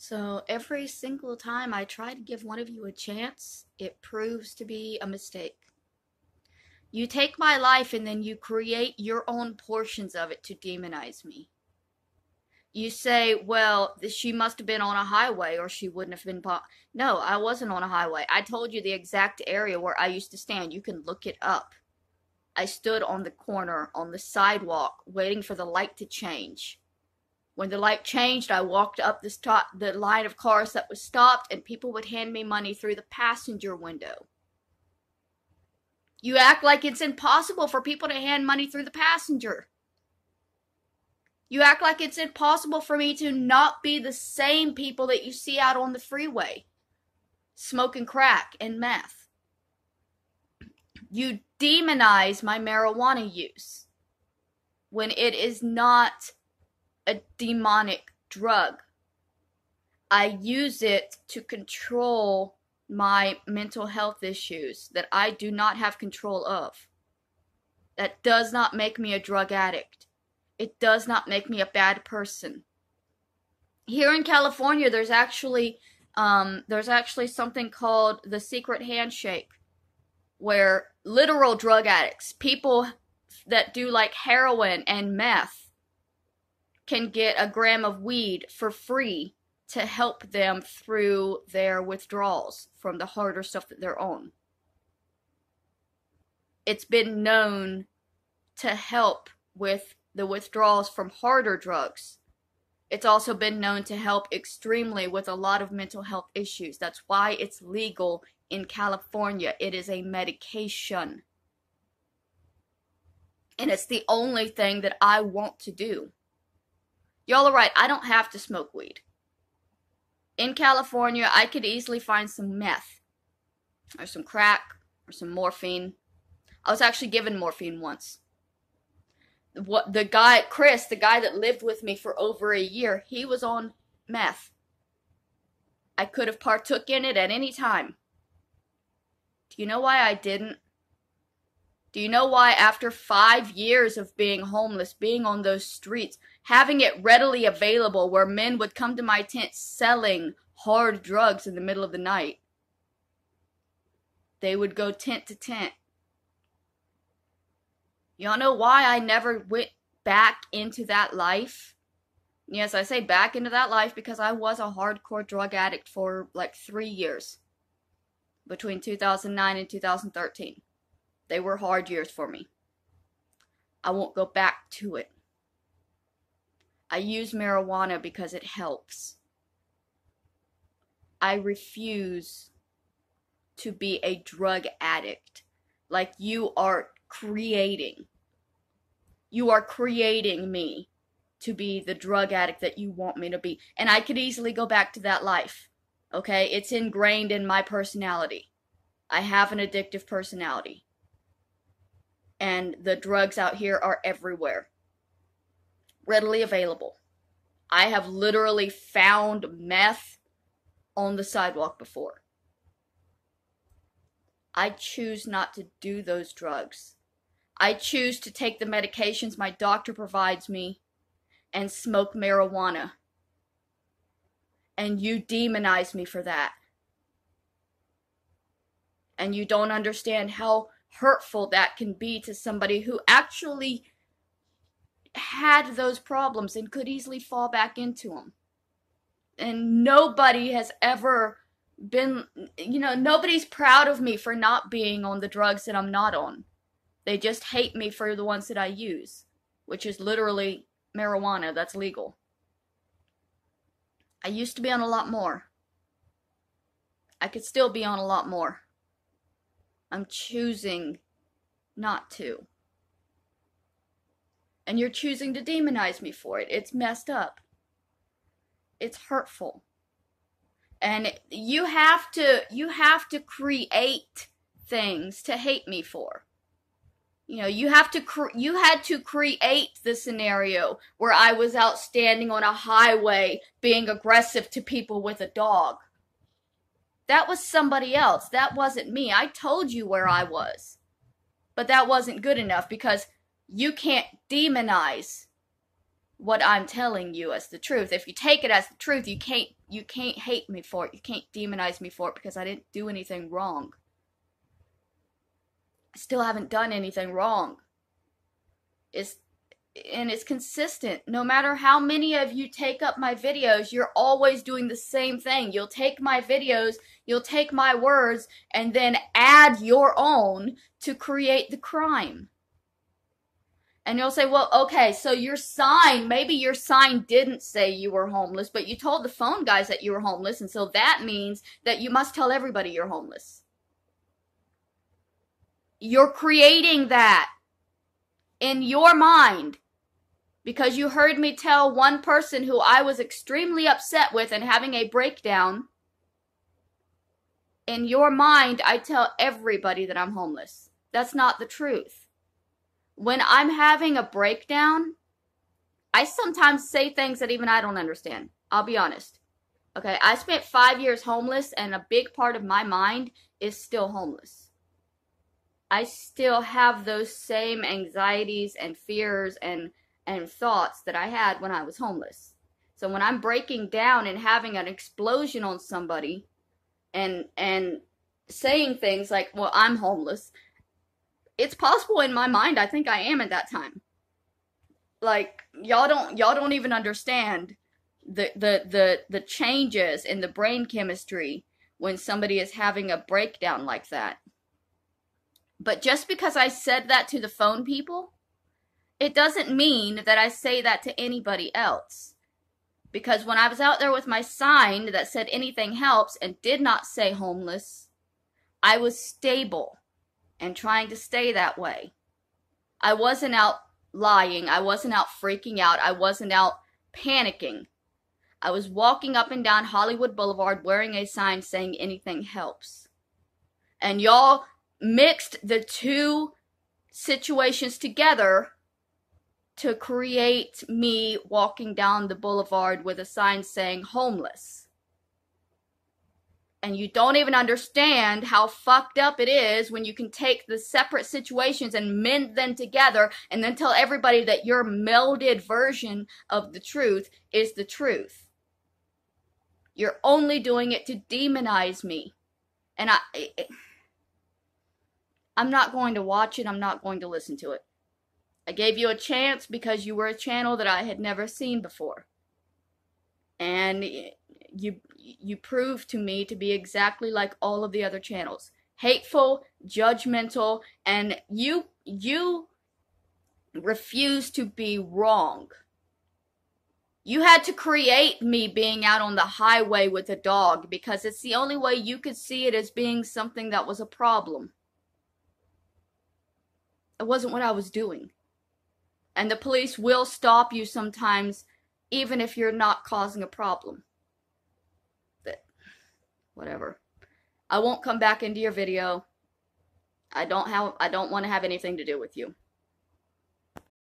So every single time I try to give one of you a chance, it proves to be a mistake. You take my life and then you create your own portions of it to demonize me. You say, well, she must have been on a highway or she wouldn't have been. No, I wasn't on a highway. I told you the exact area where I used to stand. You can look it up. I stood on the corner, on the sidewalk, waiting for the light to change. When the light changed, I walked up the line of cars that was stopped, and people would hand me money through the passenger window. You act like it's impossible for people to hand money through the passenger. You act like it's impossible for me to not be the same people that you see out on the freeway, smoking crack and meth. You demonize my marijuana use when it is not a demonic drug. I use it to control my mental health issues that I do not have control of. That does not make me a drug addict. It does not make me a bad person. Here in California, there's actually something called the secret handshake, where literal drug addicts, people that do like heroin and meth, can get a gram of weed for free to help them through their withdrawals from the harder stuff that they're on. It's been known to help with the withdrawals from harder drugs. It's also been known to help extremely with a lot of mental health issues. That's why it's legal in California. It is a medication. And it's the only thing that I want to do. Y'all are right, I don't have to smoke weed. In California, I could easily find some meth, or some crack, or some morphine. I was actually given morphine once. The guy, Chris, the guy that lived with me for over a year, he was on meth. I could have partook in it at any time. Do you know why I didn't? Do you know why after 5 years of being homeless, being on those streets, having it readily available where men would come to my tent selling hard drugs in the middle of the night, they would go tent to tent. Y'all know why I never went back into that life? Yes, I say back into that life because I was a hardcore drug addict for like 3 years. Between 2009 and 2013. They were hard years for me. I won't go back to it. I use marijuana because it helps. I refuse to be a drug addict like you are creating. You are creating me to be the drug addict that you want me to be. And I could easily go back to that life. Okay? It's ingrained in my personality. I have an addictive personality. And the drugs out here are everywhere. Readily available. I have literally found meth on the sidewalk before. I choose not to do those drugs. I choose to take the medications my doctor provides me and smoke marijuana. And you demonize me for that. And you don't understand how hurtful that can be to somebody who actually had those problems and could easily fall back into them. And nobody has ever been, nobody's proud of me for not being on the drugs that I'm not on. They just hate me for the ones that I use, which is literally marijuana that's legal. I used to be on a lot more. I could still be on a lot more. I'm choosing not to. And you're choosing to demonize me for it. It's messed up. It's hurtful. And you have to create things to hate me for. You had to create the scenario where I was out standing on a highway being aggressive to people with a dog. That was somebody else. That wasn't me. I told you where I was. But that wasn't good enough because you can't demonize what I'm telling you as the truth. If you take it as the truth, you can't hate me for it. You can't demonize me for it because I didn't do anything wrong. I still haven't done anything wrong. It's consistent. No matter how many of you take up my videos, you're always doing the same thing. You'll take my videos, you'll take my words, and then add your own to create the crime. And you'll say, well, okay, so your sign, maybe your sign didn't say you were homeless, but you told the phone guys that you were homeless, and so that means that you must tell everybody you're homeless. You're creating that in your mind because you heard me tell one person who I was extremely upset with and having a breakdown. In your mind, I tell everybody that I'm homeless. That's not the truth. When I'm having a breakdown, I sometimes say things that even I don't understand. I'll be honest. Okay, I spent 5 years homeless, and a big part of my mind is still homeless. I still have those same anxieties and fears and thoughts that I had when I was homeless. So when I'm breaking down and having an explosion on somebody and saying things like, well, I'm homeless, it's possible in my mind I think I am at that time. Like, y'all don't even understand the changes in the brain chemistry when somebody is having a breakdown like that. But just because I said that to the phone people, it doesn't mean that I say that to anybody else. Because when I was out there with my sign that said anything helps and did not say homeless, I was stable and trying to stay that way. I wasn't out lying. I wasn't out freaking out. I wasn't out panicking. I was walking up and down Hollywood Boulevard wearing a sign saying anything helps. And y'all mixed the two situations together to create me walking down the boulevard with a sign saying homeless. And you don't even understand how fucked up it is when you can take the separate situations and mend them together and then tell everybody that your melded version of the truth is the truth. You're only doing it to demonize me. And I'm not going to watch it. I'm not going to listen to it. I gave you a chance because you were a channel that I had never seen before. And you proved to me to be exactly like all of the other channels. Hateful, judgmental, and you refuse to be wrong. You had to create me being out on the highway with a dog because it's the only way you could see it as being something that was a problem. It wasn't what I was doing. And the police will stop you sometimes, even if you're not causing a problem. But, whatever. I won't come back into your video. I don't want to have anything to do with you.